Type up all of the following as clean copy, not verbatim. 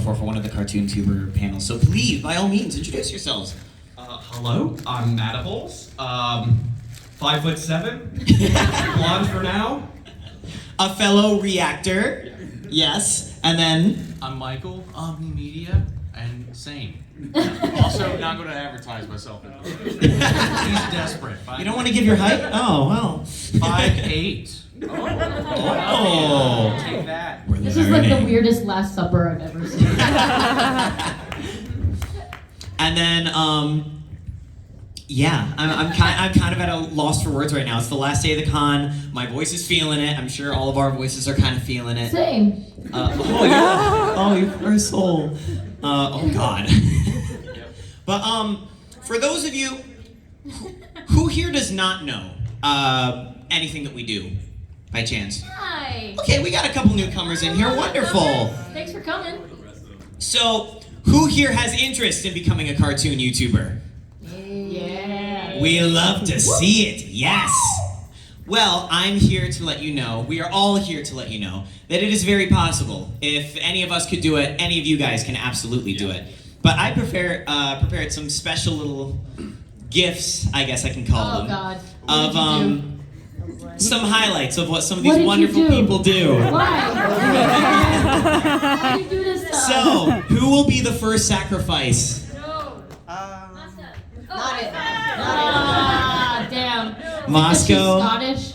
before for one of the cartoontuber panels, so please, by all means, introduce yourselves. Hello, I'm Matables. 5'7", blonde for now. A fellow reactor, yes, and then... I'm Michael, Omni-Media, and same. Also, not going to advertise myself. He's desperate. You don't want to give your height? Oh, well. 5'8". Oh. Take that. This is like the weirdest Last Supper I've ever seen. And then, yeah, I'm kind of at a loss for words right now. It's the last day of the con. My voice is feeling it. I'm sure all of our voices are kind of feeling it. Same. Oh yeah. Oh, you poor soul. Oh God. But for those of you who here does not know anything that we do, by chance. Hi. Okay, we got a couple newcomers in here. Wonderful. Thanks for coming. So, who here has interest in becoming a cartoon YouTuber? Yeah. We love to see it, yes! Well, I'm here to let you know, we are all here to let you know, that it is very possible. If any of us could do it, any of you guys can absolutely do it. But I prepared some special little gifts, I guess I can call them. God. Of some highlights of what some of What these did you wonderful do? people do. Why? Why do you do this stuff? So, who will be the first sacrifice? Not it. Ah, damn. Moscow. Scottish.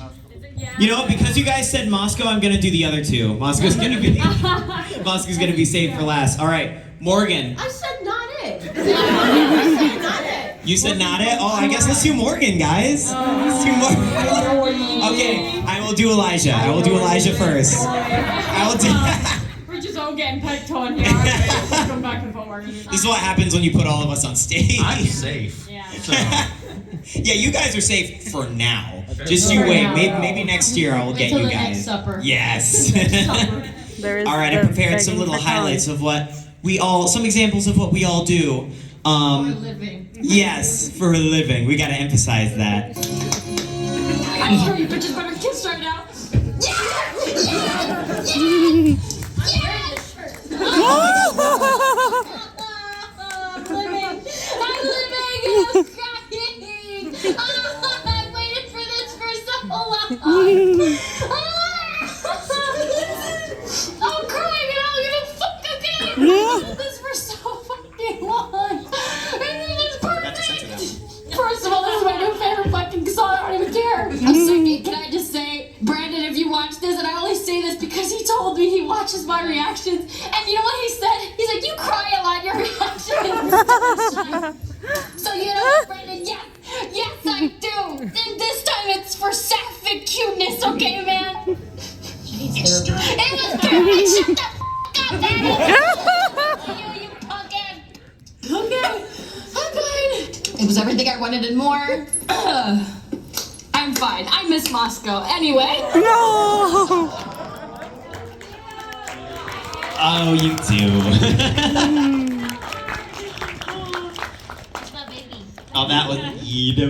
You know what? Because you guys said Moscow, I'm gonna do the other two. Moscow's gonna be saved for last. All right, Morgan. I said not it. I said not it. You said not it. Oh, I guess let's do Morgan, guys. Let's do Morgan. Okay, I will do Elijah. I will do Elijah first. I will do. We're just all getting picked on here. Just come back and forward. This is what happens when you put all of us on stage. I'm safe. Yeah. Yeah, you guys are safe for now. Just you wait. Maybe next year I will get Until you the guys. next supper. Yes. All right, I prepared some little highlights of some examples of what we all do. For a living. Yes, for a living. We gotta emphasize that. I'm sure you bitches better get started out. I'm living. I've waited for this for so long. I'm crying and I'll give a fuck, okay? I've done this for so fucking long. And it is perfect. First of all, this is my new favorite fucking song. I don't even care. Second, can I just say, Brandon, if you watch this, and I only say this because he told me he watches my reactions, and you know what he said? He's like, you cry a lot in your reactions. So you know what, Brandon? Yes, I do. And this time it's for sapphic cuteness, okay, man? It was perfect. Shut the f*** up, Daddy. You pumpkin. Okay, I'm fine. It was everything I wanted and more. I'm fine. I miss Moscow. Anyway. No! Oh, you do. Oh, that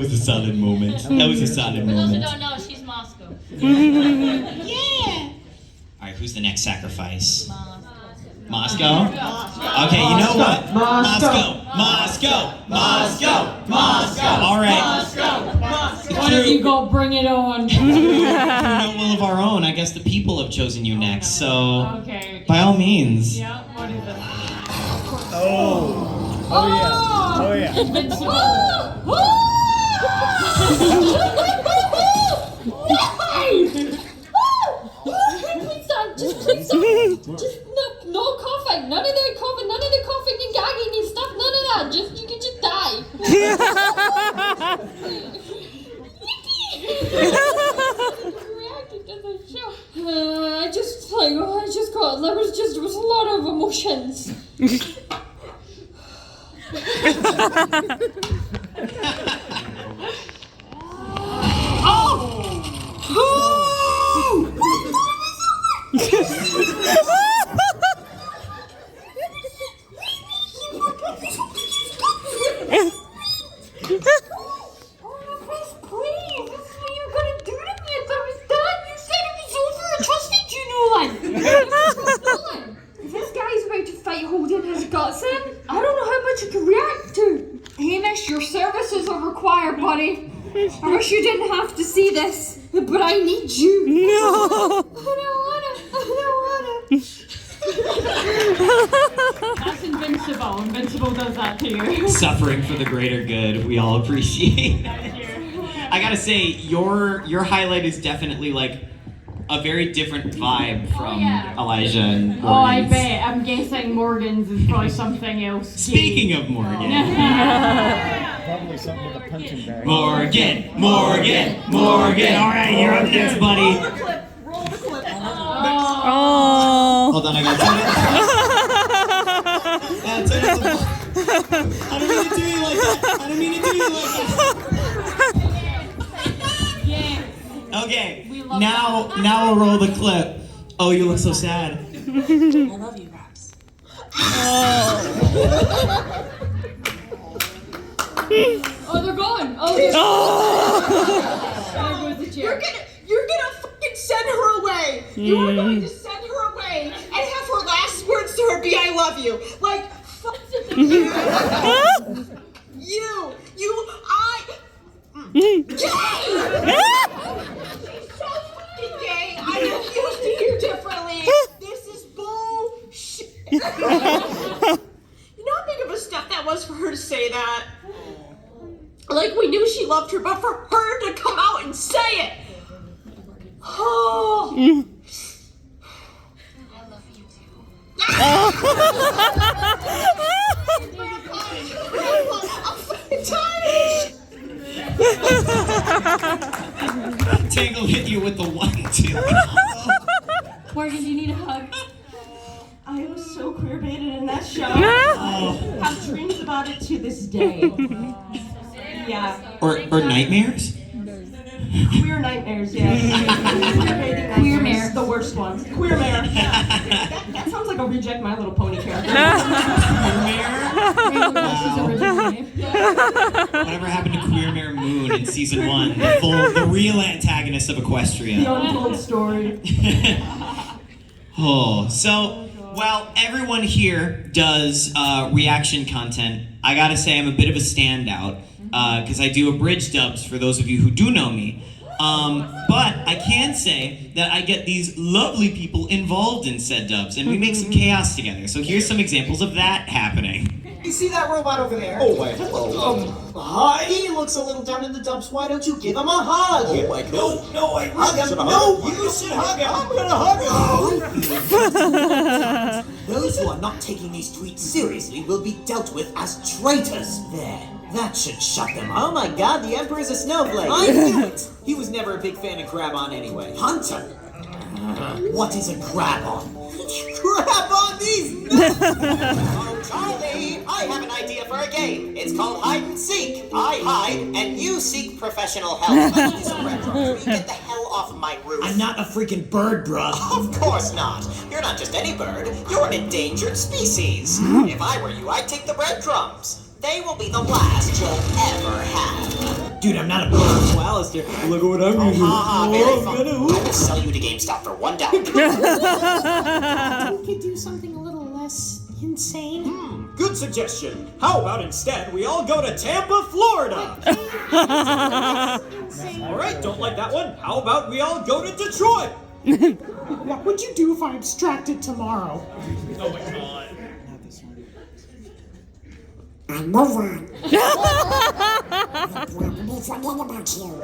was a solid moment. That was a solid For those who moment. don't know, she's Moscow. Yeah. All right, who's the next sacrifice? Moscow? Okay, you know what? Moscow. All right. Why don't you go bring it on? Through no will of our own, I guess the people have chosen you next. So, Okay. by all means. Yeah, what is it? Oh yeah. Invincible. Please stop. Just no coughing. None of the coughing. None of the coughing and gagging and stuff. None of that. You can just die. Reacted to the show. I just got. There was a lot of emotions. This guy's about to fight like holding his guts in. I don't know how much you can react to. Hamish, your services are required, buddy. I wish you didn't have to see this, but I need you. No. I don't wanna. That's invincible. Invincible does that to you. Suffering for the greater good, we all appreciate. Thank you. I gotta say, your highlight is definitely like a very different vibe from yeah. Elijah and Morgan's. Oh, I bet. I'm guessing Morgan's is probably something else. Speaking of Morgan. Probably something with a punching bag. Morgan. All right, you're up next, buddy. Roll the clip. Oh. Hold on, I got it. I don't mean to do you like that. Okay, now we'll roll the clip. Oh, you look so sad. I love you, Raps. Oh, they're gone. Oh, there goes the chair. You're gonna fucking send her away. You are going to send her away and have her last words to her be "I love you." Like, fuck you. Gay! She's so fucking gay. I refuse to hear differently. This is bullshit. You know how big of a step that was for her to say that? Like, we knew she loved her, but for her to come out and say it. Oh. I love you too. I'm fucking tired. Tangle hit you with the 1-2. Morgan, do you need a hug? I was so queer baited in that show. Oh. Have dreams about it to this day. Yeah. Or nightmares? Queer nightmares, yeah. Queer baiting nightmares. Queer mare. The worst ones. Queer mare. That sounds like a Reject My Little Pony character. Whatever happened to Queer Mare Moon in season 1? The real antagonist of Equestria. The untold story. Oh, so while everyone here does reaction content, I gotta say I'm a bit of a standout because I do abridged dubs for those of you who do know me. But I can say that I get these lovely people involved in said dubs, and we make some chaos together. So here's some examples of that happening. You see that robot over there? Oh, why, hello. Hi. He looks a little down in the dumps. Why don't you give him a hug? Oh, my God. No, I Hug him. should No, you should hug him. I'm gonna hug him. Those who are not taking these tweets seriously will be dealt with as traitors. There. That should shut them up. Oh my God, the Emperor's a snowflake. I knew it. He was never a big fan of Grab-On anyway. Hunter. What is a grab-on? Grab on these nuts! Oh, Charlie, I have an idea for a game. It's called hide and seek. I hide, and you seek professional help. Let me do some retro. Get the hell off of my roof. I'm not a freaking bird, bruh. Of course not. You're not just any bird. You're an endangered species. If I were you, I'd take the breadcrumbs. They will be the last you'll ever have. Dude, I'm not a bird, Alistair. Look at what I'm gonna do. Haha, very Oh, fun. I'm gonna- I will sell you to GameStop for $1. We could do something a little less insane. Good suggestion. How about instead we all go to Tampa, Florida? All right, don't like that one. How about we all go to Detroit? What would you do if I abstracted tomorrow? Oh my God. I move on.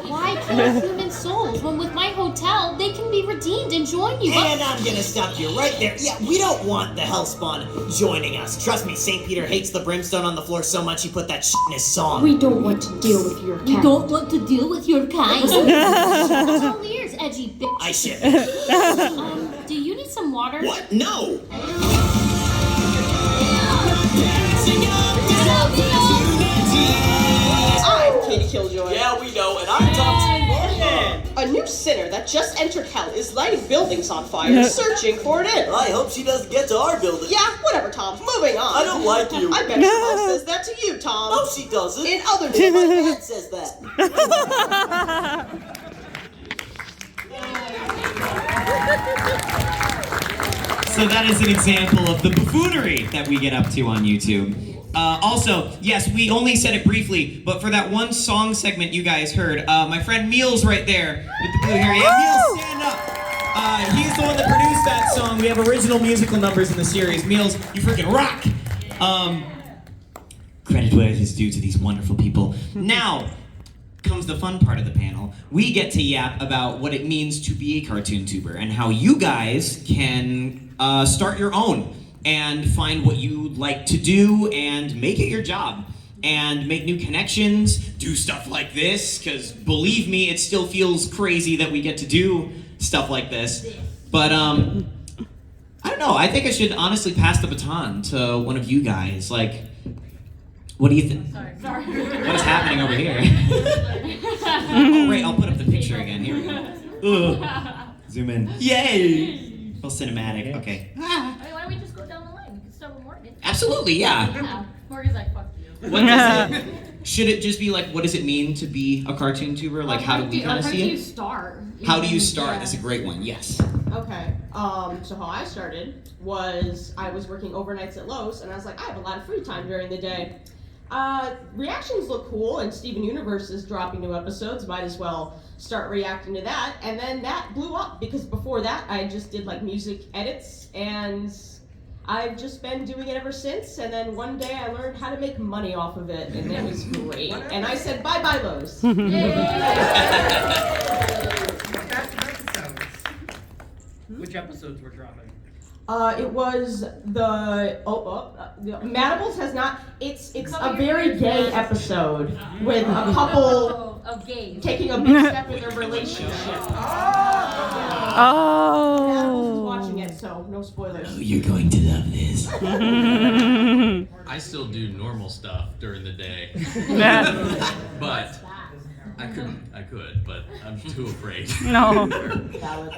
Why kill human souls when with my hotel they can be redeemed and join you? And I'm gonna stop you right there. Yeah, we don't want the Hellspawn joining us. Trust me, St. Peter hates the brimstone on the floor so much he put that shit in his song. We don't want to deal with your You cat. don't want to deal with your kind. All ears, edgy bitch. I ship. Do you need some water? What? No! I'm Katie Killjoy. Yeah, we know, and I'm Tom Morgan. A new sinner that just entered hell is lighting buildings on fire, searching for an end. I hope she doesn't get to our building. Yeah, whatever, Tom. Moving on. I don't like you. I bet your mom says that to you, Tom. No, she doesn't. In other My news, dad says that. So that is an example of the buffoonery that we get up to on YouTube. Also, yes, we only said it briefly, but for that one song segment you guys heard, my friend Meals right there with the blue hair. Yeah, Meals, stand up. He's the one that produced that song. We have original musical numbers in the series. Meals, you freaking rock. Credit where it is due to these wonderful people. Now comes the fun part of the panel. We get to yap about what it means to be a cartoon tuber and how you guys can start your own and find what you like to do and make it your job and make new connections, do stuff like this, because believe me, it still feels crazy that we get to do stuff like this. But I don't know, I think I should honestly pass the baton to one of you guys. Like, what do you think? Sorry. What is happening over here? Oh, right, I'll put up the picture again. Here we go. Ugh. Zoom in. Yay! Real cinematic. Okay. Why don't we just go down the line? We can start with Morgan. Absolutely, yeah. Yeah. Morgan's like, fuck you. What does it, should it just be like, what does it mean to be a cartoon tuber? Like, how do we kind of see How do you it? start? How do you start? That's a great one, yes. Okay. So how I started was I was working overnights at Lowe's, and I was like, I have a lot of free time during the day. Reactions look cool, and Steven Universe is dropping new episodes. Might as well start reacting to that. And then that blew up because before that I just did like music edits, and I've just been doing it ever since. And then one day I learned how to make money off of it, and it was great. And I said, bye bye Lowe's. Which episodes were dropping? It was the Madables has not. It's a very gay episode with a couple of gays taking a big step in their relationship. Madables is watching it, so no spoilers. Oh, you're going to love this. I still do normal stuff during the day. But I could, but I'm too afraid. No.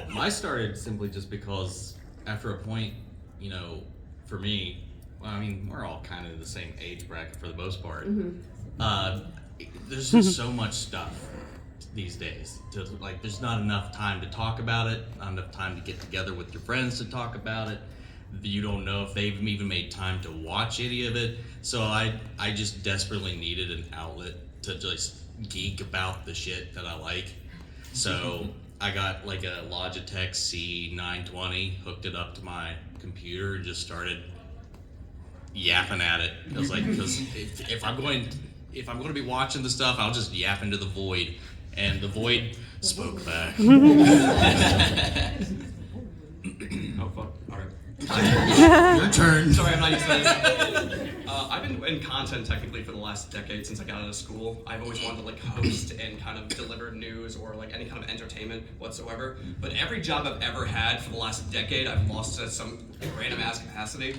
Mine started simply just because after a point, you know, for me, well, I mean, we're all kind of in the same age bracket for the most part. There's just so much stuff these days. There's not enough time to talk about it, not enough time to get together with your friends to talk about it. You don't know if they've even made time to watch any of it. So I just desperately needed an outlet to just geek about the shit that I like. So I got like a Logitech C920, hooked it up to my computer, and just started yapping at it. I was like, because if I'm going to be watching the stuff, I'll just yap into the void, and the void spoke back. Oh fuck! All right. Your turn. Sorry, I'm not used to this. I've been in content technically for the last decade since I got out of school. I've always wanted to like host and kind of deliver news or like any kind of entertainment whatsoever. But every job I've ever had for the last decade, I've lost to some random ass capacity.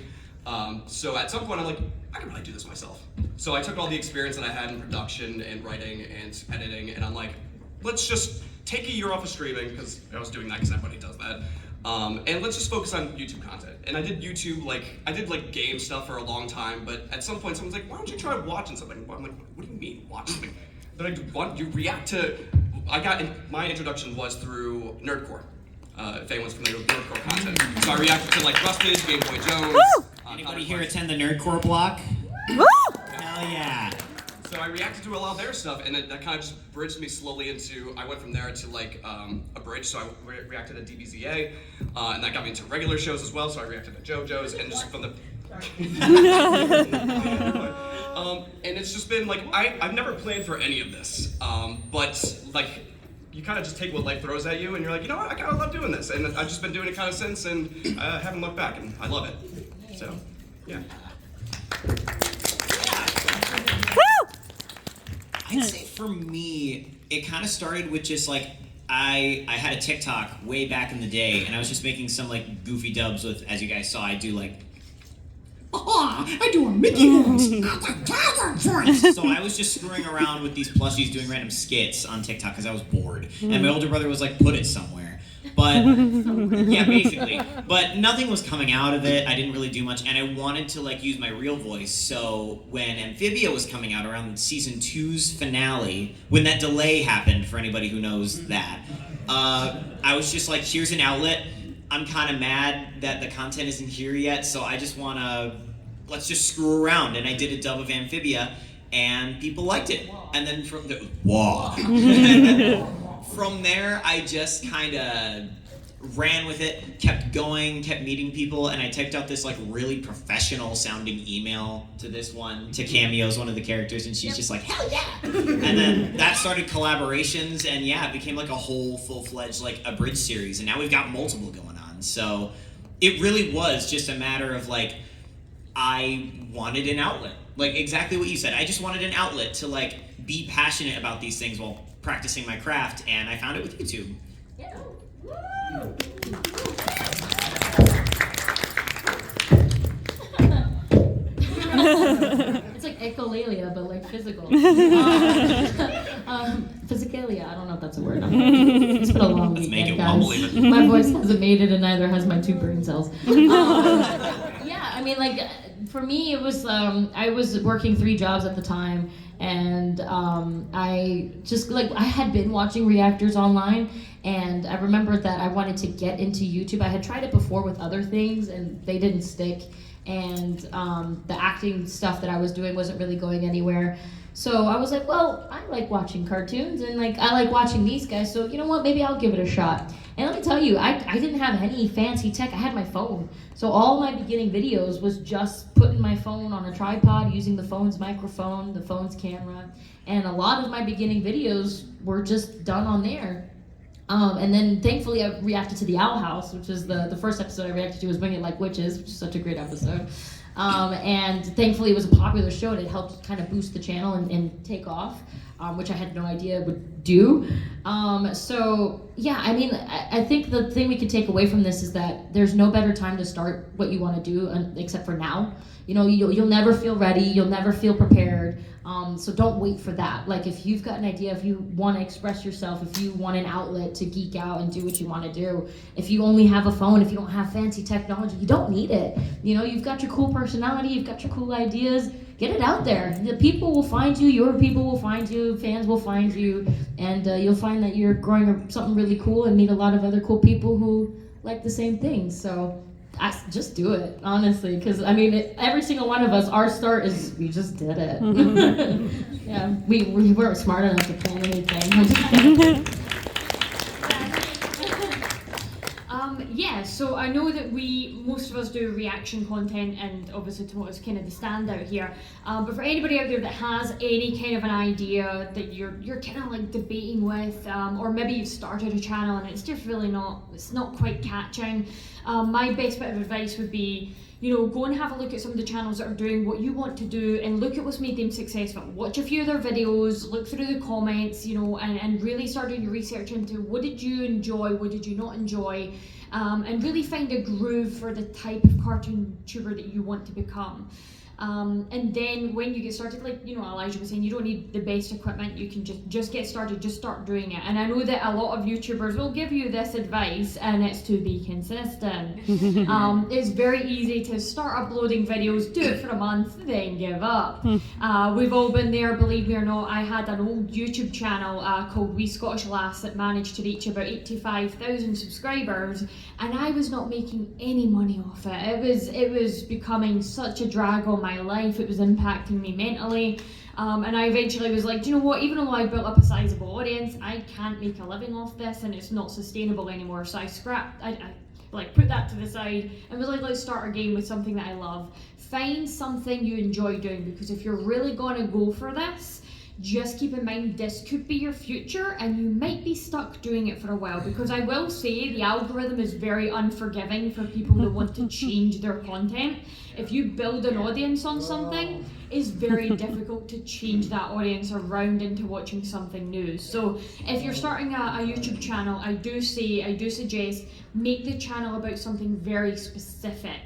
So at some point, I'm like, I can really do this myself. So I took all the experience that I had in production and writing and editing, and I'm like, let's just take a year off of streaming, because I was doing that because everybody does that. And let's just focus on YouTube content. And I did YouTube, I did game stuff for a long time, but at some point someone's like, why don't you try watching something? I'm like, what do you mean, watch something? Then you react to, my introduction was through Nerdcore. If anyone's familiar with Nerdcore content. So I reacted to Rustage, Game Boy Jones. Anybody here attend the Nerdcore block? Woo! Hell yeah. So I reacted to a lot of their stuff, and that kind of just bridged me slowly into, I went from there to a bridge, so I reacted to DBZA, and that got me into regular shows as well, so I reacted to JoJo's, and just from the... and it's just been I've never planned for any of this, but you kind of just take what life throws at you, and you're like, you know what, I kind of love doing this, and I've just been doing it kind of since, and I haven't looked back, and I love it. So, yeah. I'd say for me, it kind of started with just I had a TikTok way back in the day, and I was just making some goofy dubs with, as you guys saw, I do I do a Mickey Mouse. So I was just screwing around with these plushies doing random skits on TikTok because I was bored. And my older brother was like, put it somewhere. But, yeah, basically. But nothing was coming out of it. I didn't really do much. And I wanted to, use my real voice. So when Amphibia was coming out around season 2's finale, when that delay happened, for anybody who knows that, I was just like, here's an outlet. I'm kind of mad that the content isn't here yet, so I just want to, let's just screw around. And I did a dub of Amphibia, and people liked it. And then from the, from there, I just kind of ran with it, kept going, kept meeting people, and I typed out this like really professional sounding email to this one, to Cameo's one of the characters, and she's just like, hell yeah! And then that started collaborations, and yeah, it became like a whole full-fledged like abridged series, and now we've got multiple going on. So it really was just a matter of like, I wanted an outlet. Like exactly what you said. I just wanted an outlet to like be passionate about these things while practicing my craft, and I found it with YouTube. Yeah. It's like echolalia, but like physical. Physicalia, I don't know if that's a word. It's been a long Let's weekend, make it guys. mumbly. My voice hasn't made it, and neither has my 2 brain cells. Yeah, I mean, like, for me, it was, I was working 3 jobs at the time, and I just, like, I had been watching reactors online, and I remembered that I wanted to get into YouTube. I had tried it before with other things, and they didn't stick, and the acting stuff that I was doing wasn't really going anywhere. So I was like, well, I like watching cartoons, and like I like watching these guys, so you know what, maybe I'll give it a shot. And let me tell you, I didn't have any fancy tech. I had my phone. So all my beginning videos was just putting my phone on a tripod, using the phone's microphone, the phone's camera, and a lot of my beginning videos were just done on there. And then thankfully I reacted to the Owl House, which is the first episode I reacted to was Wing It Like Witches, which is such a great episode. And thankfully it was a popular show, and it helped kind of boost the channel and take off, which I had no idea it would do. So yeah, I mean, I think the thing we could take away from this is that there's no better time to start what you want to do except for now. You know, you'll never feel ready, you'll never feel prepared. So don't wait for that. Like if you've got an idea, if you want to express yourself, if you want an outlet to geek out and do what you want to do, if you only have a phone, if you don't have fancy technology, you don't need it. You know, you've got your cool personality, you've got your cool ideas, get it out there. The people will find you, your people will find you, fans will find you, and you'll find that you're growing something really cool and meet a lot of other cool people who like the same things. So I just do it, honestly, because I mean, every single one of us, our start is we just did it. Yeah, we weren't smart enough to plan anything. Yeah, so I know that most of us do reaction content, and obviously Tomota's kind of the standout here. But for anybody out there that has any kind of an idea that you're kind of like debating with, or maybe you've started a channel and it's just really it's not quite catching, my best bit of advice would be, you know, go and have a look at some of the channels that are doing what you want to do and look at what's made them successful. Watch a few of their videos, look through the comments, you know, and really start doing your research into what did you enjoy, what did you not enjoy, and really find a groove for the type of cartoon tuber that you want to become. And then when you get started, like, you know, Elijah was saying, you don't need the best equipment, you can just get started, just start doing it. And I know that a lot of YouTubers will give you this advice, and it's to be consistent. It's very easy to start uploading videos, do it for a month, then give up. We've all been there, believe me or not. I had an old YouTube channel called Wee Scottish Lass that managed to reach about 85,000 subscribers, and I was not making any money off it. It was becoming such a drag on my life. It was impacting me mentally, and I eventually was like, do you know what, even though I built up a sizable audience, I can't make a living off this, and it's not sustainable anymore. So I scrapped, I like put that to the side and was like, let's start again with something that I love. Find something you enjoy doing, because if you're really going to go for this, just keep in mind this could be your future, and you might be stuck doing it for a while, because I will say the algorithm is very unforgiving for people that want to change their content. If you build an audience on something, it's very difficult to change that audience around into watching something new. So if you're starting a YouTube channel, I do suggest make the channel about something very specific.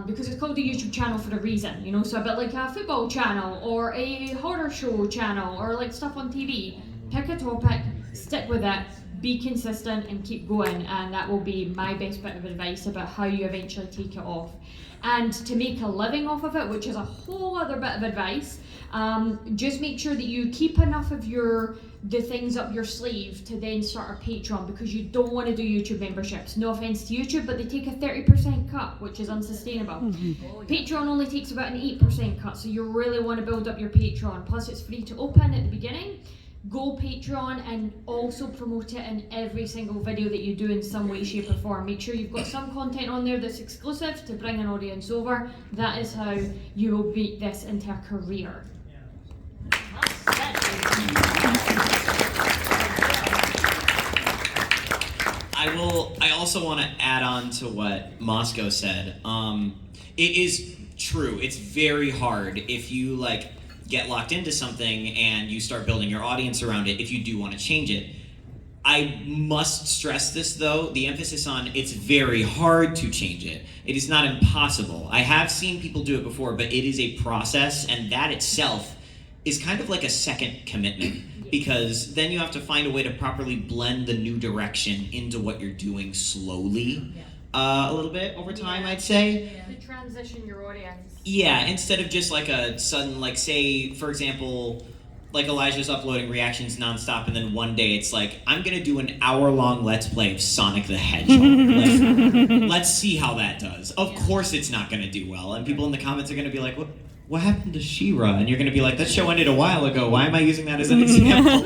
Because it's called a YouTube channel for a reason, you know, so a bit like a football channel or a horror show channel or like stuff on TV. Pick a topic, stick with it, be consistent and keep going, and that will be my best bit of advice about how you eventually take it off. And to make a living off of it, which is a whole other bit of advice, just make sure that you keep enough of the things up your sleeve to then start a Patreon, because you don't want to do YouTube memberships. No offense to YouTube, but they take a 30% cut, which is unsustainable. Patreon only takes about an 8% cut, so you really want to build up your Patreon. Plus it's free to open at the beginning. Go Patreon and also promote it in every single video that you do in some way, shape or form. Make sure you've got some content on there that's exclusive to bring an audience over. That is how you will make this into a career. I also want to add on to what Moscow said. It is true. It's very hard if you like get locked into something and you start building your audience around it if you do want to change it. I must stress this though, the emphasis on it's very hard to change it. It is not impossible. I have seen people do it before, but it is a process, and that itself is kind of like a second commitment, because then you have to find a way to properly blend the new direction into what you're doing slowly, a little bit over time, I'd say. To transition your audience. Yeah, instead of just like a sudden, like say, for example, like Elijah's uploading reactions nonstop, and then one day it's like, I'm gonna do an hour-long Let's Play of Sonic the Hedgehog. Let's see how that does. Of course it's not gonna do well, and people in the comments are gonna be like, what happened to She-Ra? And you're gonna be like, that show ended a while ago, why am I using that as an example?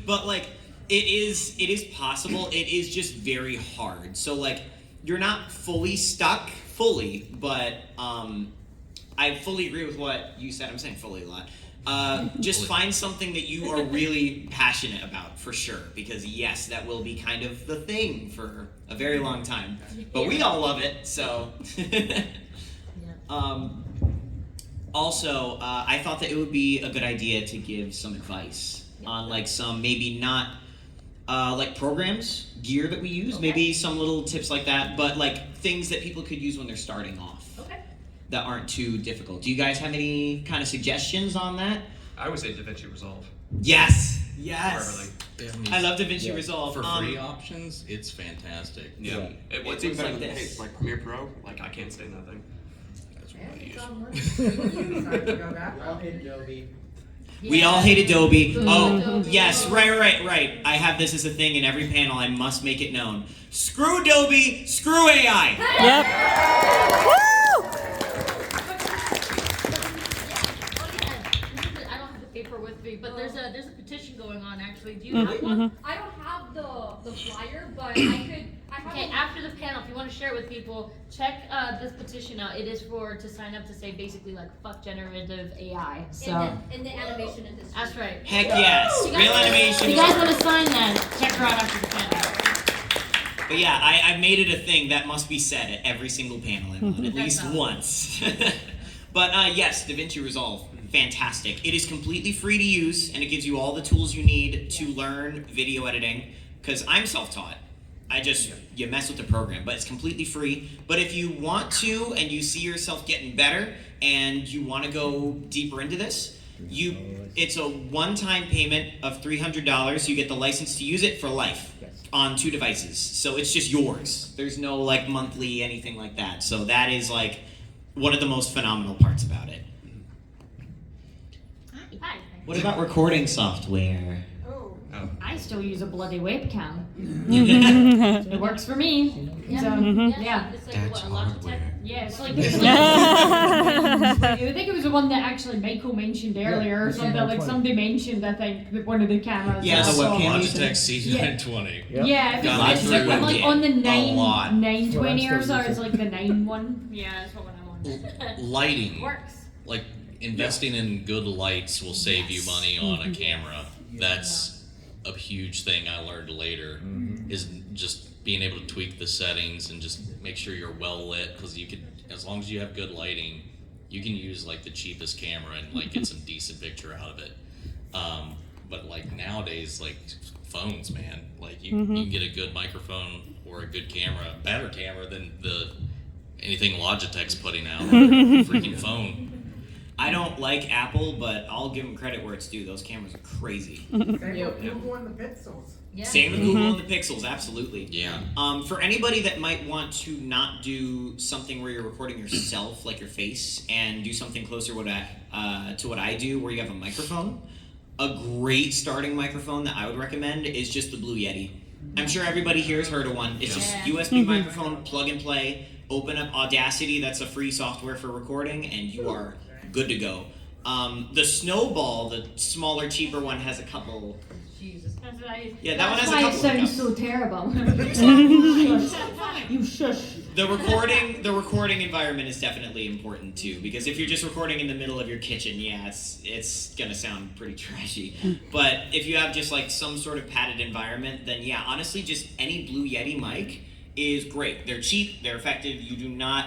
But like, it is possible, it is just very hard. So like, you're not fully stuck, but I fully agree with what you said. I'm saying fully a lot. Just find something that you are really passionate about, for sure. Because yes, that will be kind of the thing for a very long time. But we all love it, so. Also, I thought that it would be a good idea to give some advice on like some, maybe not like programs, gear that we use, maybe some little tips like that, but like things that people could use when they're starting off. That aren't too difficult. Do you guys have any kind of suggestions on that? I would say DaVinci Resolve. Yes! For everything. I love DaVinci Resolve. For free options, it's fantastic. Yeah. It's even better than like Premiere Pro. Like, I can't stand that thing. That's what I use. We all hate Adobe. Oh, yes, right. I have this as a thing in every panel. I must make it known. Screw Adobe, screw AI. Yep. Woo! I don't have the paper with me, but there's a petition going on actually. Do you have one? I don't have the flyer, but I have Okay, after the panel, if you want to share it with people, check this petition out. It is to sign up to say basically like fuck generative AI. So In the animation industry. that's right. Heck yes, real animation. If you guys want to sign that, check her out after the panel. But yeah, I made it a thing that must be said at every single panel I'm on, at least once. But yes, DaVinci Resolve, fantastic. It is completely free to use, and it gives you all the tools you need to learn video editing, because I'm self-taught. You mess with the program, but it's completely free. But if you want to, and you see yourself getting better, and you want to go deeper into this, it's a one-time payment of $300. You get the license to use it for life on 2 devices. So it's just yours. There's no like monthly anything like that. So that is like one of the most phenomenal parts about it. Hi. What about recording software? I still use a bloody webcam. It works for me. Yeah. So, Yeah. It's like what, a Logitech? Yeah, it's like I think it was the one that actually Michael mentioned earlier or something. Like somebody mentioned, I think, that one of the cameras. Yeah, the webcam. Logitech C920. Yeah, Got it's me through like on the a lot. 920 or so. It's like the 9 one. Yeah, that's what I'm on. Lighting. Works. Like investing in good lights will save you money on a camera. That's a huge thing I learned later, is just being able to tweak the settings and just make sure you're well lit, because you could, as long as you have good lighting, you can use like the cheapest camera and like get some decent picture out of it. But like nowadays, like phones, man, like you can get a good microphone or a good camera, better camera than anything Logitech's putting out, or a freaking phone. I don't like Apple, but I'll give them credit where it's due. Those cameras are crazy. Same with Google and the Pixels. Same with Google and the Pixels, absolutely. Yeah. For anybody that might want to not do something where you're recording yourself, like your face, and do something closer to what I do, where you have a microphone, a great starting microphone that I would recommend is just the Blue Yeti. I'm sure everybody here has heard of one. It's just USB microphone, plug and play, open up Audacity, that's a free software for recording, and you are good to go. The Snowball, the smaller, cheaper one, has a couple... Jesus. Yeah, that one has a That's couple why it sounds hiccups. so terrible. You shush. The recording environment is definitely important too, because if you're just recording in the middle of your kitchen, yeah, it's gonna sound pretty trashy. But if you have just like some sort of padded environment, then yeah, honestly, just any Blue Yeti mic is great. They're cheap, they're effective. You do not,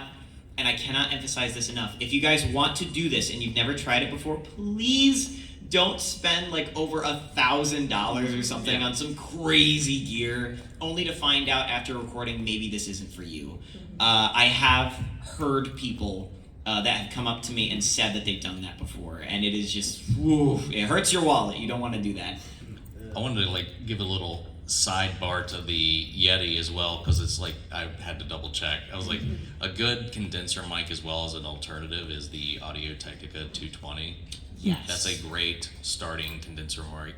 and I cannot emphasize this enough, if you guys want to do this and you've never tried it before, please don't spend like over $1,000 or something on some crazy gear, only to find out after recording maybe this isn't for you. I have heard people that have come up to me and said that they've done that before, and it is just, it hurts your wallet. You don't want to do that. I wanted to like give a little sidebar to the Yeti as well, because it's like I had to double check. I was like, a good condenser mic as well as an alternative is the Audio Technica 220. Yes. That's a great starting condenser mic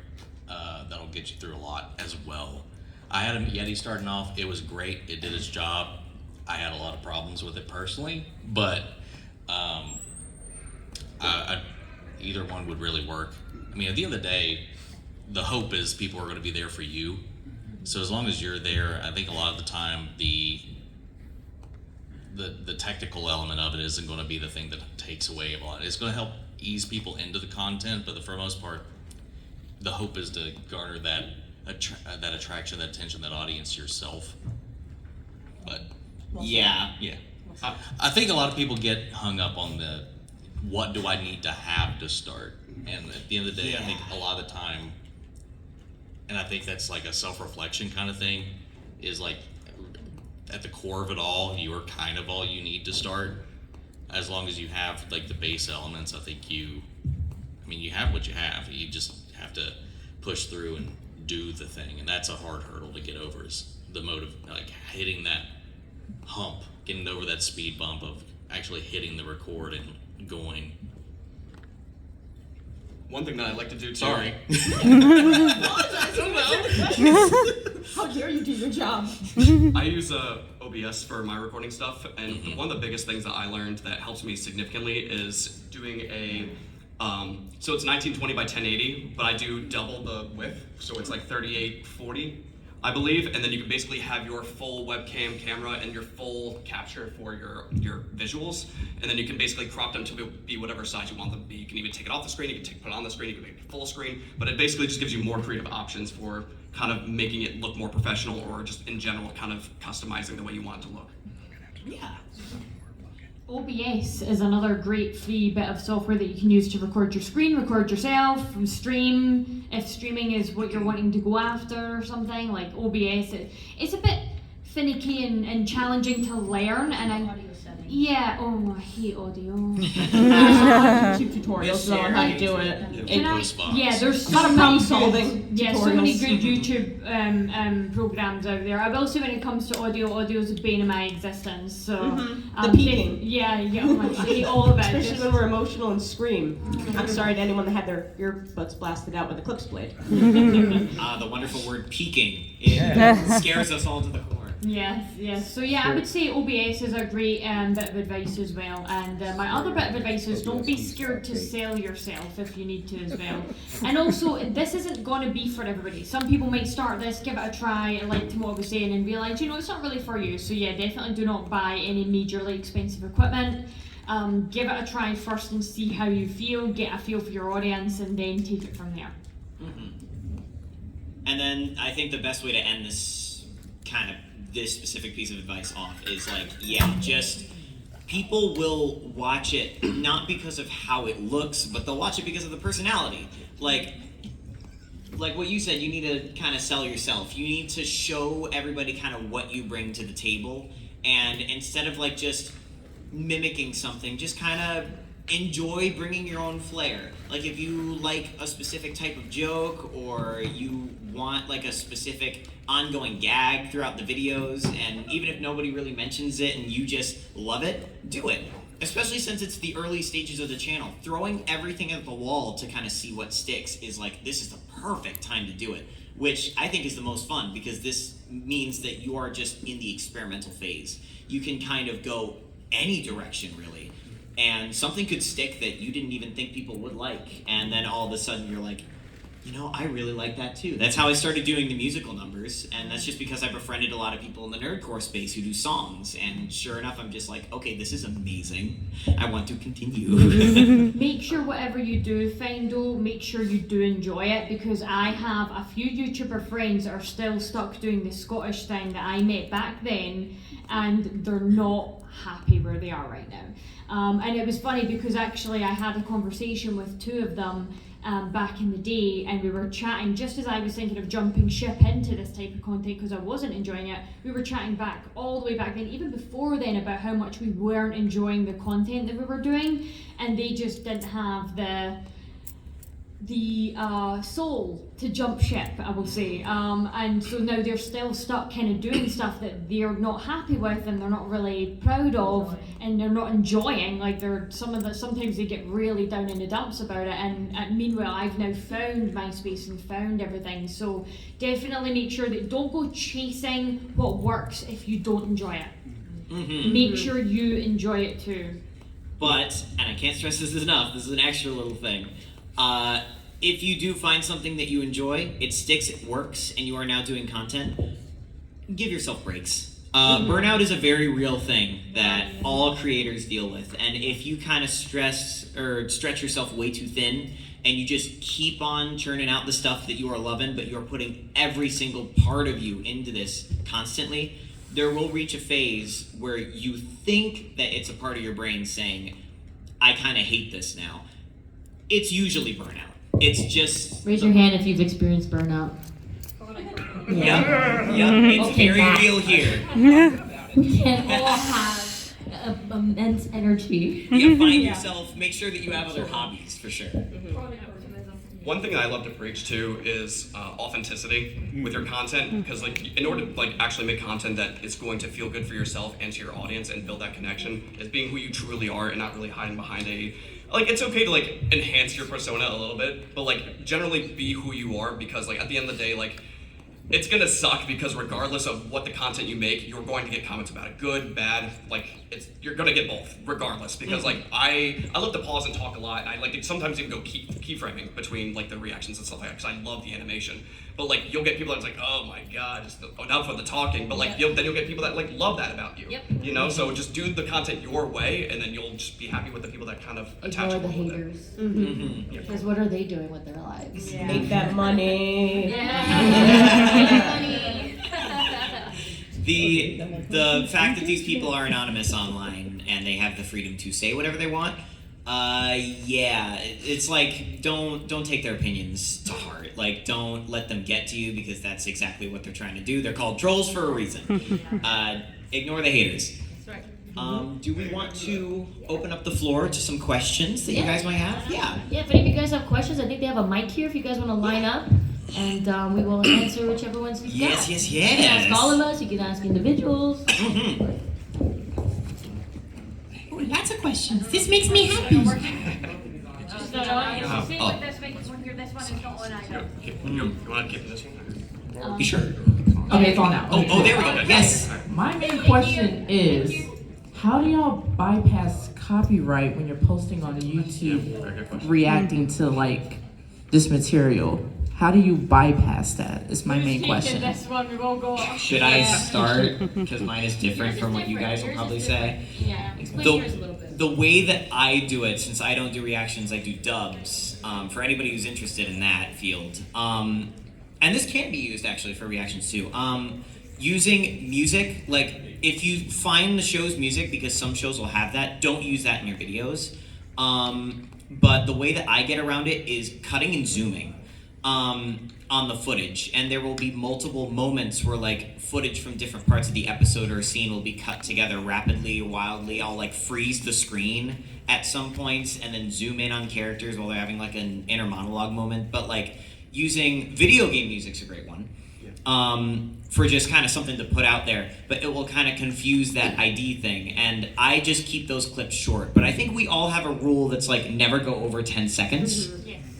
that'll get you through a lot as well. I had a Yeti starting off. It was great. It did its job. I had a lot of problems with it personally, but either one would really work. I mean, at the end of the day, the hope is people are going to be there for you. So as long as you're there, I think a lot of the time the technical element of it isn't going to be the thing that takes away a lot. It's going to help ease people into the content, but for the most part, the hope is to garner that attraction, that attention, that audience yourself. But Yeah. I think a lot of people get hung up on the what do I need to have to start, and at the end of the day, I think a lot of the time, and I think that's like a self-reflection kind of thing, is like at the core of it all, you are kind of all you need to start. As long as you have like the base elements, I think you have what you have. You just have to push through and do the thing, and that's a hard hurdle to get over. Is the motive, like hitting that hump, getting over that speed bump of actually hitting the record and going. One thing that I like to do too. Sorry. How dare you do your job? I use OBS for my recording stuff, and one of the biggest things that I learned that helps me significantly is doing a so it's 1920 by 1080, but I do double the width, so it's like 3840, I believe, and then you can basically have your full webcam camera and your full capture for your visuals, and then you can basically crop them to be whatever size you want them to be. You can even take it off the screen, you can put it on the screen, you can make it full screen, but it basically just gives you more creative options for kind of making it look more professional, or just in general kind of customizing the way you want it to look. Yeah. OBS is another great free bit of software that you can use to record your screen, record yourself, stream. If streaming is what you're wanting to go after or something, like OBS, it's a bit finicky and challenging to learn. And I hate audio. YouTube tutorials on how to do it. There's so many good YouTube programs out there. I will say when it comes to audio is a bane of my existence. So the peaking. I hate all of it. Especially when we're emotional and scream. I'm sorry to anyone that had their earbuds blasted out with a clips blade. The wonderful word peaking. It scares us all to the core. Yes. So I would say OBS is a great bit of advice as well. And my other bit of advice is don't be scared to sell yourself if you need to as well. And also, this isn't going to be for everybody. Some people might start this, give it a try, like Tomo was saying, and realize, it's not really for you. So definitely do not buy any majorly expensive equipment. Give it a try first and see how you feel, get a feel for your audience, and then take it from there. And then I think the best way to end this specific piece of advice off is just people will watch it not because of how it looks, but they'll watch it because of the personality. Like what you said, you need to kind of sell yourself. You need to show everybody kind of what you bring to the table, and instead of just mimicking something, just kind of enjoy bringing your own flair. Like if you like a specific type of joke or you want like a specific ongoing gag throughout the videos, and even if nobody really mentions it and you just love it, do it. Especially since it's the early stages of the channel. Throwing everything at the wall to kind of see what sticks is like, this is the perfect time to do it. Which I think is the most fun, because this means that you are just in the experimental phase. You can kind of go any direction really. And something could stick that you didn't even think people would like. And then all of a sudden you're like, you know, I really like that too. That's how I started doing the musical numbers. And that's just because I befriended a lot of people in the nerdcore space who do songs. And sure enough, I'm just like, okay, this is amazing. I want to continue. Make sure whatever you do find though, make sure you do enjoy it, because I have a few YouTuber friends that are still stuck doing the Scottish thing that I met back then, and they're not happy where they are right now. And it was funny because actually I had a conversation with two of them back in the day, and we were chatting just as I was thinking of jumping ship into this type of content because I wasn't enjoying it. We were chatting back all the way back then, even before then, about how much we weren't enjoying the content that we were doing, and they just didn't have the soul to jump ship, I will say. And so now they're still stuck kind of doing stuff that they're not happy with and they're not really proud of and they're not enjoying. Like sometimes they get really down in the dumps about it, and meanwhile I've now found my space and found everything. So definitely make sure that don't go chasing what works if you don't enjoy it. Mm-hmm. Make sure you enjoy it too. But, and I can't stress this enough, this is an extra little thing. If you do find something that you enjoy, it sticks, it works, and you are now doing content, give yourself breaks. Burnout is a very real thing that all creators deal with, and if you kind of stress or stretch yourself way too thin, and you just keep on churning out the stuff that you are loving, but you're putting every single part of you into this constantly, there will reach a phase where you think that it's a part of your brain saying, I kind of hate this now. It's usually burnout. It's just... Raise your hand if you've experienced burnout. Yep, it's Okay, very Matt. real here. We can all have immense energy. You find yourself, make sure that you have other hobbies, for sure. One thing that I love to preach to is authenticity with your content, because like in order to like actually make content that is going to feel good for yourself and to your audience and build that connection, is being who you truly are and not really hiding behind a like, it's okay to like enhance your persona a little bit, but like generally be who you are, because like at the end of the day, like it's gonna suck, because regardless of what the content you make, you're going to get comments about it, good, bad, like you're gonna get both regardless, because like I love to pause and talk a lot, and I like to sometimes even go keyframing between like the reactions and stuff like that, because I love the animation. But like you'll get people that's like, oh my god, just enough of the talking, but like then you'll get people that like love that about you. You know, so just do the content your way, and then you'll just be happy with the people that kind of attach Ignore a the little haters. bit. Because what are they doing with their lives? Make that money. The fact that these people are anonymous online and they have the freedom to say whatever they want, it's like don't take their opinions to heart. Like don't let them get to you, because that's exactly what they're trying to do. They're called trolls for a reason. Ignore the haters. Do we want to open up the floor to some questions that you guys might have? Yeah. Yeah, if any of you guys have questions, I think they have a mic here if you guys want to line up. And we will answer whichever ones you've got. Yes. You can ask all of us, you can ask individuals. Lots of questions. This makes me happy. Say with this one here, this one is not on either. You want to keep this one? You sure? Okay, it's on now. Oh, there we go. Yes. My main question is, how do y'all bypass copyright when you're posting on YouTube reacting to like this material? How do you bypass that? Is my main question. This one, we will go. Should I start? Because mine is different from what you guys will probably say. Yeah. Explain yours a little bit. The way that I do it, since I don't do reactions, I do dubs. For anybody who's interested in that field. And this can be used actually for reactions too. Using music, like if you find the show's music, because some shows will have that, don't use that in your videos. But the way that I get around it is cutting and zooming. On on the footage, and there will be multiple moments where like footage from different parts of the episode or scene will be cut together rapidly or wildly. I'll like freeze the screen at some points and then zoom in on characters while they're having like an inner monologue moment. But like using video game music's a great one. For just kind of something to put out there, but it will kind of confuse that ID thing, and I just keep those clips short. But I think we all have a rule that's like never go over 10 seconds.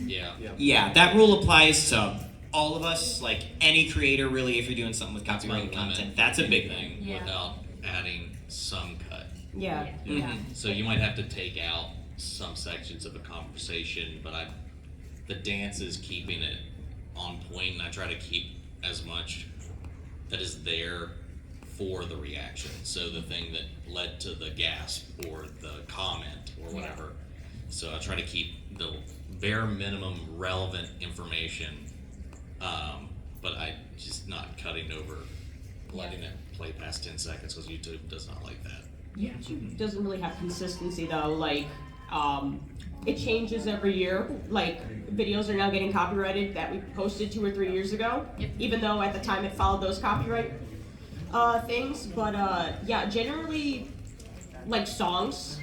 Yeah, that rule applies to all of us, like any creator really, if you're doing something with copyrighted content. That's a big thing. Without adding some cut. Yeah. So you might have to take out some sections of a conversation, but the dance is keeping it on point, and I try to keep as much that is there for the reaction. So the thing that led to the gasp or the comment or whatever. So I try to keep the bare minimum relevant information, but I just not cutting over, letting it play past 10 seconds because YouTube does not like that. YouTube doesn't really have consistency though. Like, it changes every year. Like, videos are now getting copyrighted that we posted 2 or 3 years ago, even though at the time it followed those copyright things. But yeah, generally, like songs,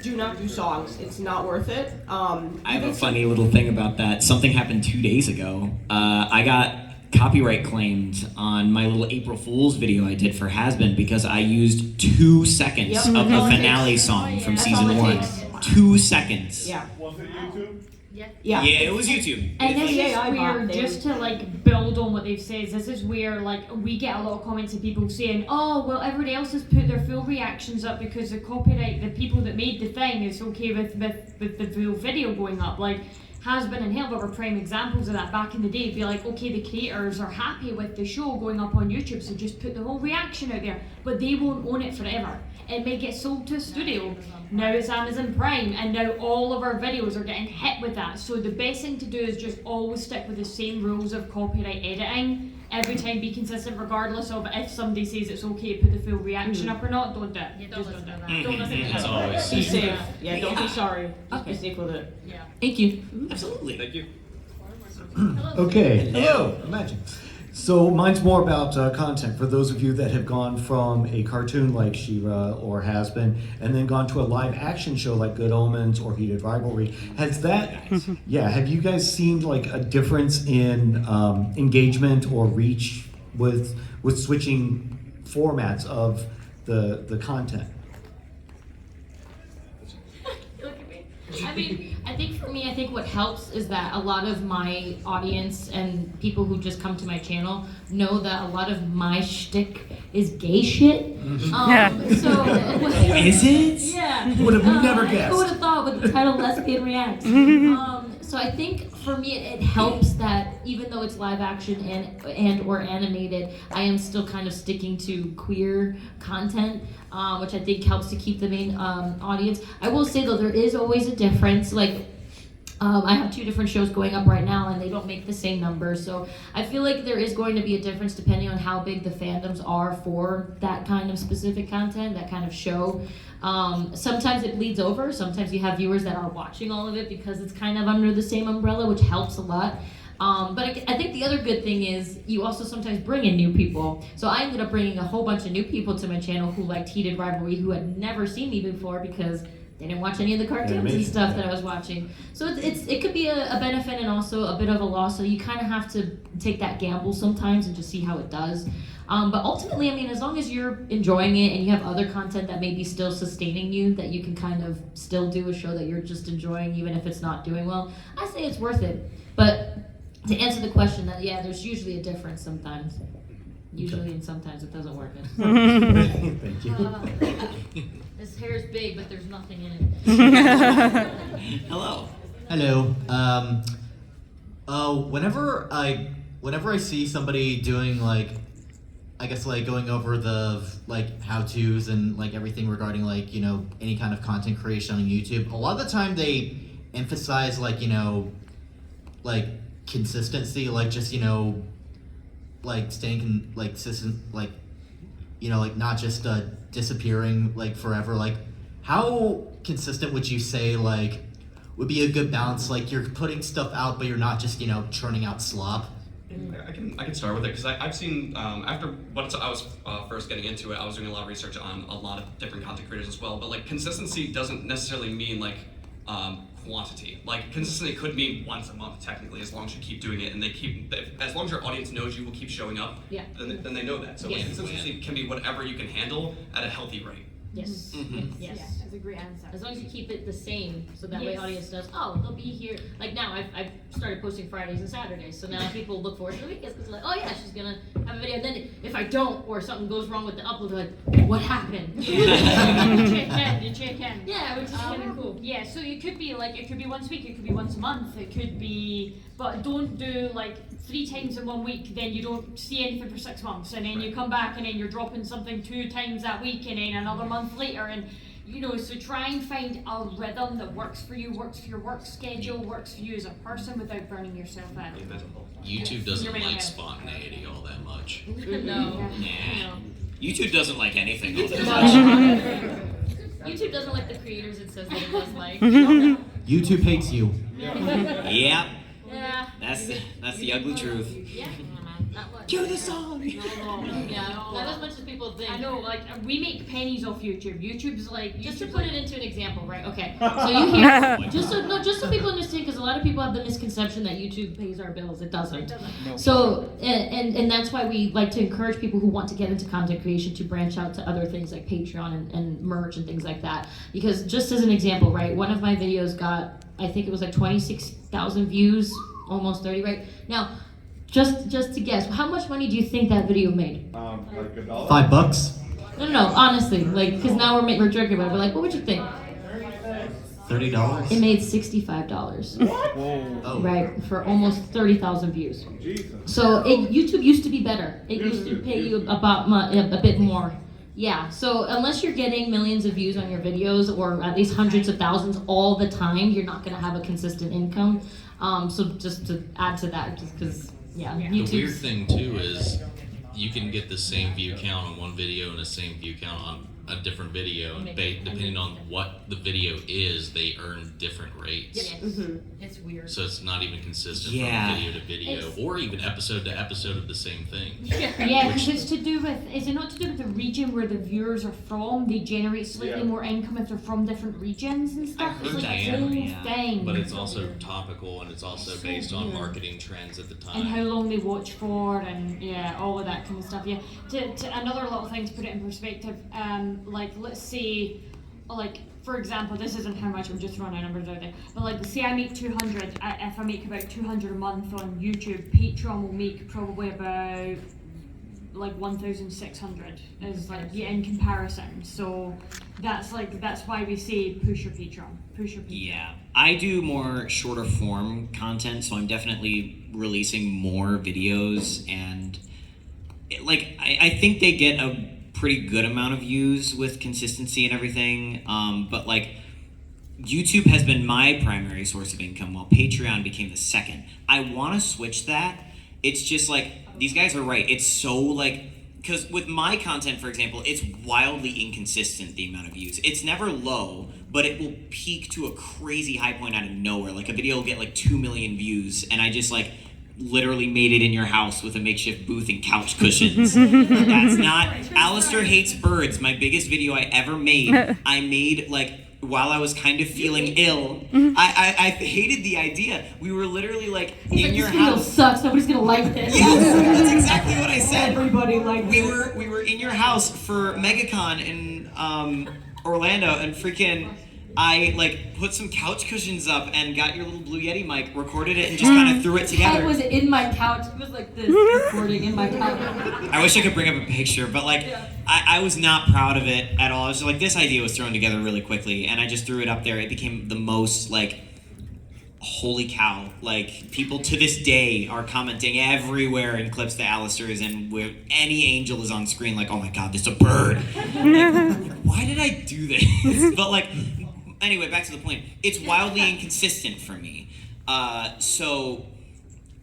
do not do songs. It's not worth it. I have a funny little thing about that. Something happened 2 days ago. I got copyright claimed on my little April Fool's video I did for Has-Been because I used 2 seconds of the finale song from season 1. 2 seconds. Yeah. Was it YouTube? Yeah. Yeah, it was YouTube. And this is AI where, bot, just to like build on what they've said, this is where like we get a lot of comments of people saying, oh, well, everybody else has put their full reactions up because the copyright, the people that made the thing is okay with the full video going up. Like, Has-Been and Hellbot were prime examples of that back in the day. Be like, okay, the creators are happy with the show going up on YouTube, so just put the whole reaction out there, but they won't own it forever. It may get sold to a studio. Now it's Amazon Prime, and now all of our videos are getting hit with that. So the best thing to do is just always stick with the same rules of copyright editing. Every time be consistent, regardless of if somebody says it's okay to put the full reaction up or not. Don't do it. Just don't do it. Don't listen to It's that. always Be safe. safe. Yeah, don't be sorry. Just be safe with it. Thank you. Absolutely. Thank you. Okay, hello, imagine. So mine's more about content. For those of you that have gone from a cartoon like She-Ra or Has-Been, and then gone to a live action show like Good Omens or Heated Rivalry, have you guys seen like a difference in engagement or reach with switching formats of the content? I mean, I think for me, I think what helps is that a lot of my audience and people who just come to my channel know that a lot of my shtick is gay shit. So Is it? Yeah. Would have never guessed. Who would have thought with the title Lesbian Reacts? So I think for me it helps that even though it's live action and or animated, I am still kind of sticking to queer content, which I think helps to keep the main audience. I will say though, there is always a difference. Like, I have 2 different shows going up right now and they don't make the same numbers. So I feel like there is going to be a difference depending on how big the fandoms are for that kind of specific content, that kind of show. Sometimes it bleeds over. Sometimes you have viewers that are watching all of it because it's kind of under the same umbrella, which helps a lot. But I think the other good thing is you also sometimes bring in new people. So I ended up bringing a whole bunch of new people to my channel who liked Heated Rivalry, who had never seen me before because they didn't watch any of the cartoons and stuff that I was watching. So it could be a benefit and also a bit of a loss. So you kind of have to take that gamble sometimes and just see how it does. But ultimately, I mean, as long as you're enjoying it and you have other content that may be still sustaining you, that you can kind of still do a show that you're just enjoying, even if it's not doing well, I say it's worth it. But to answer the question, that yeah, there's usually a difference sometimes. Usually, and sometimes it doesn't work. Thank you. This hair is big, but there's nothing in it. Hello. Hello. Whenever I see somebody doing like, I guess like going over the like how-tos and like everything regarding like, you know, any kind of content creation on YouTube, a lot of the time they emphasize like, you know, like consistency, like just, you know, like staying consistent, like, you know, like not just disappearing like forever. Like, how consistent would you say like would be a good balance? Like you're putting stuff out, but you're not just, you know, churning out slop. I can start with it because I've seen after once I was first getting into it, I was doing a lot of research on a lot of different content creators as well. But like consistency doesn't necessarily mean like quantity. Like consistency could mean once a month technically, as long as you keep doing it and as long as your audience knows you will keep showing up. Yeah. Then they know that. So like, consistency can be whatever you can handle at a healthy rate. Yes. Yes. That's a great answer. As long as you keep it the same, so that way Yes. audience knows, oh, they'll be here. Like now, I've started posting Fridays and Saturdays, so now people look forward to the weekends because like, oh yeah, she's gonna have a video. And then if I don't, or something goes wrong with the upload, they're like, what happened? You check in. Yeah, which is kind of cool. Yeah, so it could be like, it could be once a week, it could be once a month, it could be, but don't do like 3 times in 1 week, then you don't see anything for 6 months, and then you come back and then you're dropping something 2 times that week, and then another month later, and you know, so try and find a rhythm that works for you, works for your work schedule, works for you as a person without burning yourself out. YouTube doesn't Your mental like health. spontaneity all that much. No. YouTube doesn't like anything all that much. YouTube doesn't like the creators it says that it does like. YouTube hates you. Yep, Yeah. that's the ugly truth. Yeah. Not much. Cue the song. Yeah, not as much as people think. I know, like, we make pennies off YouTube. YouTube's like, Just to YouTube's put like, it into an example, right? Okay. So you hear just so people understand, because a lot of people have the misconception that YouTube pays our bills. It doesn't. So and that's why we like to encourage people who want to get into content creation to branch out to other things like Patreon and merch and things like that. Because just as an example, right? One of my videos got, I think it was like 26,000 views, almost 30, right? Now, just to guess, how much money do you think that video made? Like $1. $5? No, honestly, like, because now we're joking about it, but like, what would you think? $30? It made $65. Oh. Right, for almost 30,000 views. Jesus. So YouTube used to be better. It used to pay you about a bit more. Yeah, so unless you're getting millions of views on your videos, or at least hundreds of thousands all the time, you're not going to have a consistent income. So just to add to that, just because, yeah, The weird YouTube's... thing too is you can get the same view count on one video and the same view count on a different video, and depending on what the video is, they earn different rates. Yes. it's weird. So it's not even consistent Yeah. from video to video, or even episode to episode of the same thing. Yeah, because it's to do with, is it not to do with the region where the viewers are from? They generate slightly more income if they're from different regions and stuff. It's like a whole thing. But it's also topical, and it's also based on marketing trends at the time. And how long they watch for, and yeah, all of that kind of stuff. Yeah. To another little thing to put it in perspective, like let's say, like for example, this isn't how much, I'm just throwing numbers out there, but like say I make 200, if I make about 200 a month on YouTube, Patreon will make probably about like 1,600 is like, yeah, in comparison. So that's why we say push your Patreon. Yeah, I do more shorter form content, so I'm definitely releasing more videos, and I think they get a pretty good amount of views with consistency and everything. But like YouTube has been my primary source of income, while Patreon became the second. I want to switch that. It's just like, these guys are right. It's so like, because with my content, for example, it's wildly inconsistent, the amount of views. It's never low, but it will peak to a crazy high point out of nowhere. Like a video will get like 2 million views, and I just like literally made it in your house with a makeshift booth and couch cushions. That's not, Alistair Hates Birds, my biggest video I ever made. I made like, while I was kind of feeling ill. I hated the idea. We were literally like in your this video house. sucks, nobody's gonna like this. Yes, that's exactly what I said. Everybody like we were in your house for MegaCon in Orlando, and freaking I like put some couch cushions up and got your little Blue Yeti mic, recorded it, and just kind of threw it together. I was in my couch. It was like this, recording in my couch. I wish I could bring up a picture, but like I was not proud of it at all. I was just like, this idea was thrown together really quickly, and I just threw it up there. It became the most like, holy cow, like people to this day are commenting everywhere in clips that Alistair is in, where any angel is on screen, like, oh my god, this is a bird. Like, why did I do this? But like, anyway, back to the point. It's wildly inconsistent for me. So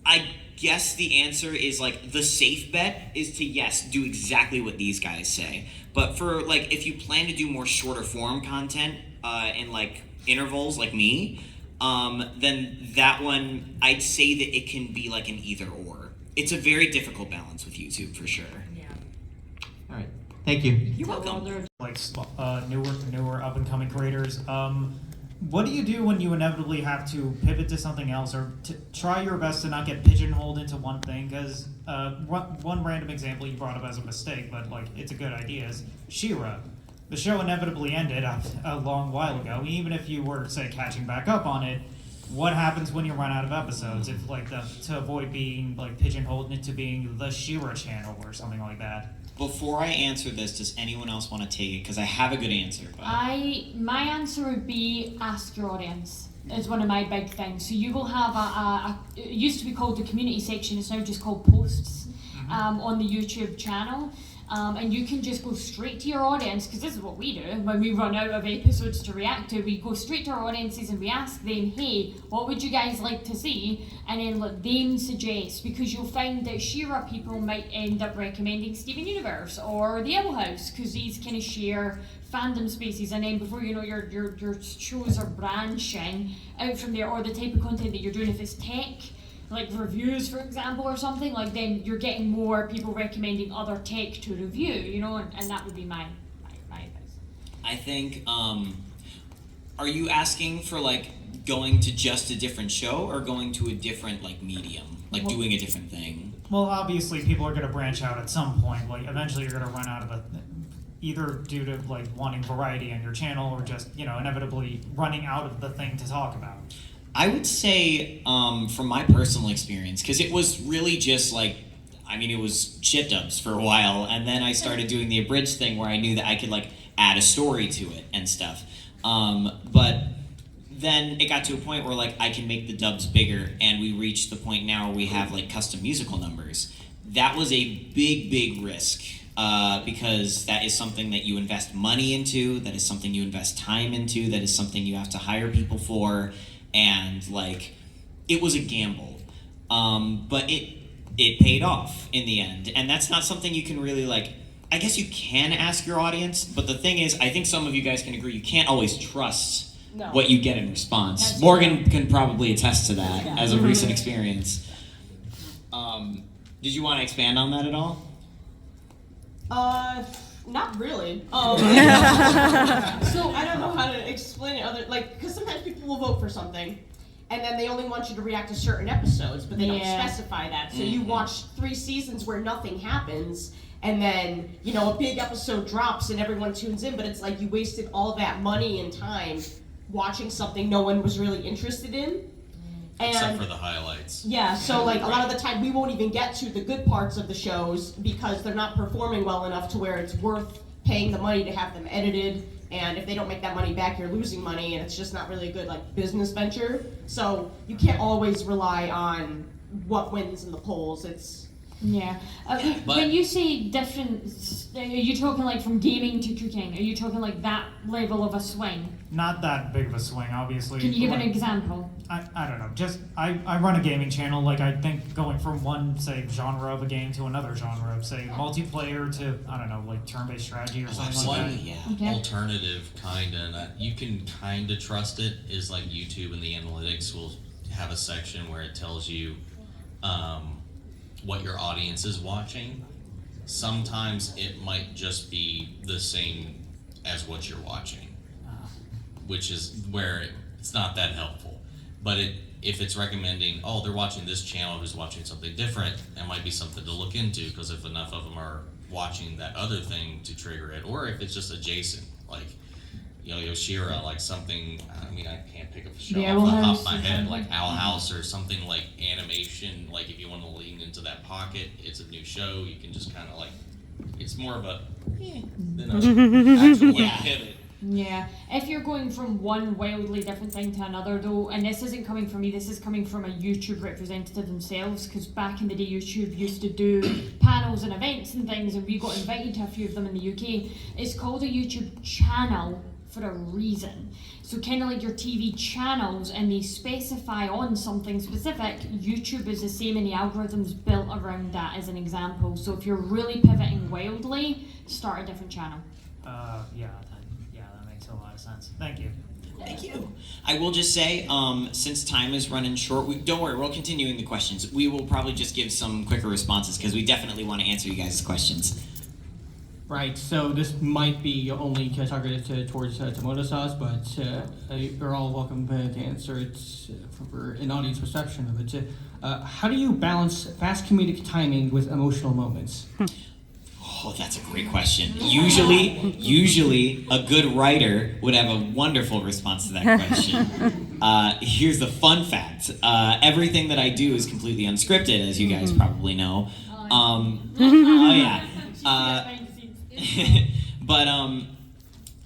I guess the answer is like, the safe bet is to, yes, do exactly what these guys say. But for like, if you plan to do more shorter form content in like intervals like me, then that one, I'd say that it can be like an either or. it's a very difficult balance with YouTube for sure. All right. Thank you. You're welcome. Like newer up and coming creators. What do you do when you inevitably have to pivot to something else, or to try your best to not get pigeonholed into one thing? Because one random example you brought up as a mistake, but like it's a good idea, is She-Ra. The show inevitably ended a long while ago. Even if you were, say, catching back up on it, what happens when you run out of episodes? If like to avoid being like pigeonholed into being the She-Ra channel or something like that. Before I answer this, does anyone else want to take it? Because I have a good answer. But... My answer would be ask your audience. Is one of my big things. So you will have it used to be called the community section. It's now just called posts on the YouTube channel. And you can just go straight to your audience, because this is what we do when we run out of episodes to react to. We go straight to our audiences and we ask them, hey, what would you guys like to see? And then let them suggest, because you'll find that She-Ra people might end up recommending Steven Universe or The Owl House, because these kind of share fandom spaces, and then before you know, your shows are branching out from there, or the type of content that you're doing. If it's tech, like reviews, for example, or something, like then you're getting more people recommending other tech to review, you know, and that would be my advice. I think, are you asking for like going to just a different show or going to a different like medium, like doing a different thing? Well, obviously people are going to branch out at some point. Like eventually you're going to run out of either due to like wanting variety on your channel, or just, you know, inevitably running out of the thing to talk about. I would say, from my personal experience, because it was really just like, I mean, it was shit dubs for a while, and then I started doing the abridged thing where I knew that I could like add a story to it and stuff. But then it got to a point where like I can make the dubs bigger, and we reached the point now where we have like custom musical numbers. That was a big risk, because that is something that you invest money into, that is something you invest time into, that is something you have to hire people for. And like, it was a gamble, but it paid off in the end. And that's not something you can really like, I guess you can ask your audience, but the thing is, I think some of you guys can agree, you can't always trust what you get in response. That's Morgan can probably attest to that as a recent experience. Did you want to expand on that at all? Not really. So I don't know how to explain it because sometimes people will vote for something, and then they only want you to react to certain episodes, but they don't specify that. So you watch 3 seasons where nothing happens, and then, you know, a big episode drops and everyone tunes in, but it's like you wasted all that money and time watching something no one was really interested in. Except for the highlights. Yeah, so like a lot of the time we won't even get to the good parts of the shows because they're not performing well enough to where it's worth paying the money to have them edited. And if they don't make that money back, you're losing money, and it's just not really a good like business venture. So you can't always rely on what wins in the polls. It's when you say different, are you talking like from gaming to cooking? Are you talking like that level of a swing? Not that big of a swing, obviously. Can you give an example? I don't know. Just I run a gaming channel. Like I think going from one, say, genre of a game to another genre of, say, multiplayer to, I don't know, like turn-based strategy or something like that. Yeah. Okay. Alternative kinda. You can kinda trust it. Is like YouTube and the analytics will have a section where it tells you what your audience is watching. Sometimes it might just be the same as what you're watching, which is where it's not that helpful. But if it's recommending, oh, they're watching this channel who's watching something different, it might be something to look into, because if enough of them are watching that other thing to trigger it, or if it's just adjacent, like, you know, Yoshira, like something, I mean, I can't pick up a show off the top of my head, like Owl House or something like animation, like if you want to lean into that pocket, it's a new show, you can just kind of like, it's more of a, than a actual pivot. Yeah, if you're going from one wildly different thing to another though, and this isn't coming from me, this is coming from a YouTube representative themselves, because back in the day YouTube used to do panels and events and things, and we got invited to a few of them in the UK. It's called a YouTube channel for a reason. So kind of like your TV channels, and they specify on something specific. YouTube is the same, and the algorithm's built around that as an example. So if you're really pivoting wildly, start a different channel. Yeah, that makes a lot of sense. Thank you. Thank you. I will just say, since time is running short, don't worry, we're continuing the questions. We will probably just give some quicker responses because we definitely want to answer you guys' questions. Right, so this might be only targeted towards Tomotasauce, but you're all welcome to answer it for an audience perception of it. How do you balance fast comedic timing with emotional moments? Oh, that's a great question. Usually, a good writer would have a wonderful response to that question. Here's the fun fact. Everything that I do is completely unscripted, as you guys probably know. Oh yeah. But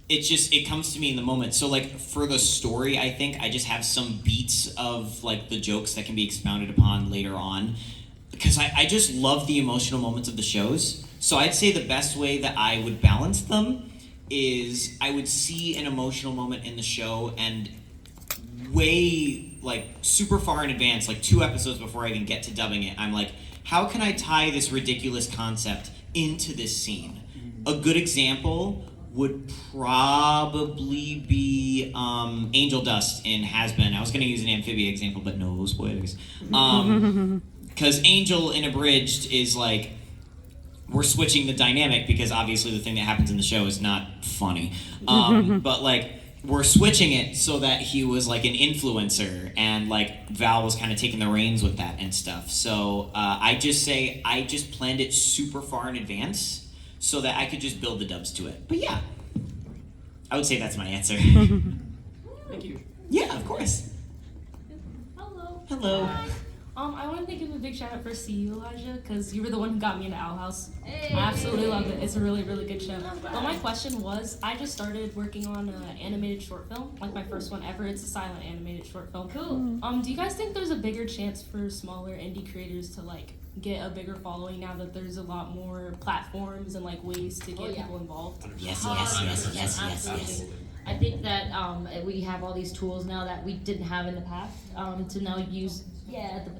it comes to me in the moment. So like for the story, I think I just have some beats of like the jokes that can be expounded upon later on. Because I just love the emotional moments of the shows. So I'd say the best way that I would balance them is I would see an emotional moment in the show and way, like, super far in advance, like 2 episodes before I even get to dubbing it, I'm like, how can I tie this ridiculous concept into this scene? A good example would probably be Angel Dust in Has-Been. I was going to use an amphibia example, but no spoilers. Because Angel in Abridged is like, we're switching the dynamic because obviously the thing that happens in the show is not funny. But like, we're switching it so that he was like an influencer and like Val was kind of taking the reins with that and stuff. So I just planned it super far in advance so that I could just build the dubs to it. But yeah, I would say that's my answer. Thank you. Yeah, of course. Hello. Hello. Hi. I wanted to give a big shout out for See You, Elijah, because you were the one who got me into Owl House. I absolutely loved it. It's a really, really good show. But my question was, I just started working on an animated short film, like my first one ever. It's a silent animated short film. Cool. Do you guys think there's a bigger chance for smaller indie creators to like get a bigger following now that there's a lot more platforms and like ways to get people involved? Yes. I think that we have all these tools now that we didn't have in the past to now use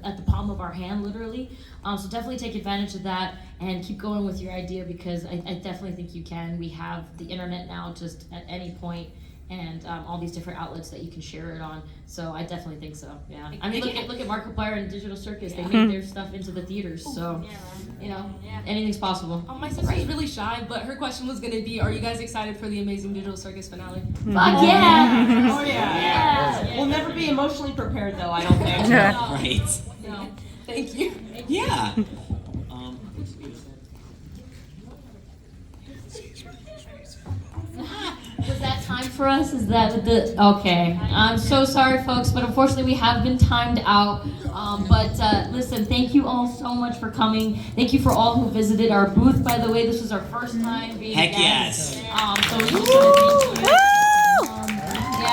at the palm of our hand, literally. So definitely take advantage of that and keep going with your idea because I definitely think you can. We have the internet now just at any point and all these different outlets that you can share it on. So I definitely think so, yeah. I mean, look at Markiplier and Digital Circus. They made their stuff into the theaters, so, you know, anything's possible. My sister's really shy, but her question was going to be, are you guys excited for the Amazing Digital Circus finale? Fuck yeah! Oh yeah. We'll never be emotionally prepared though, I don't think. Right. No. Thank you. Yeah. Was that time for us? Is that the okay? I'm so sorry, folks, but unfortunately we have been timed out. Listen, thank you all so much for coming. Thank you for all who visited our booth. By the way, this was our first time being Heck guests. yes. So we just want to thank you.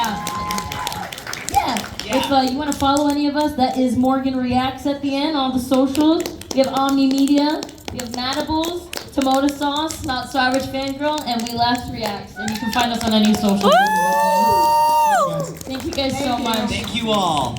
Yeah. If you want to follow any of us, that is Morgan Reacts at the end on the socials. We have Omni Media. We have Matables. Tomotasauce, Not Savage Fangirl, and We Laughs Reacts. And you can find us on any social media. Thank you guys so much. Thank you all.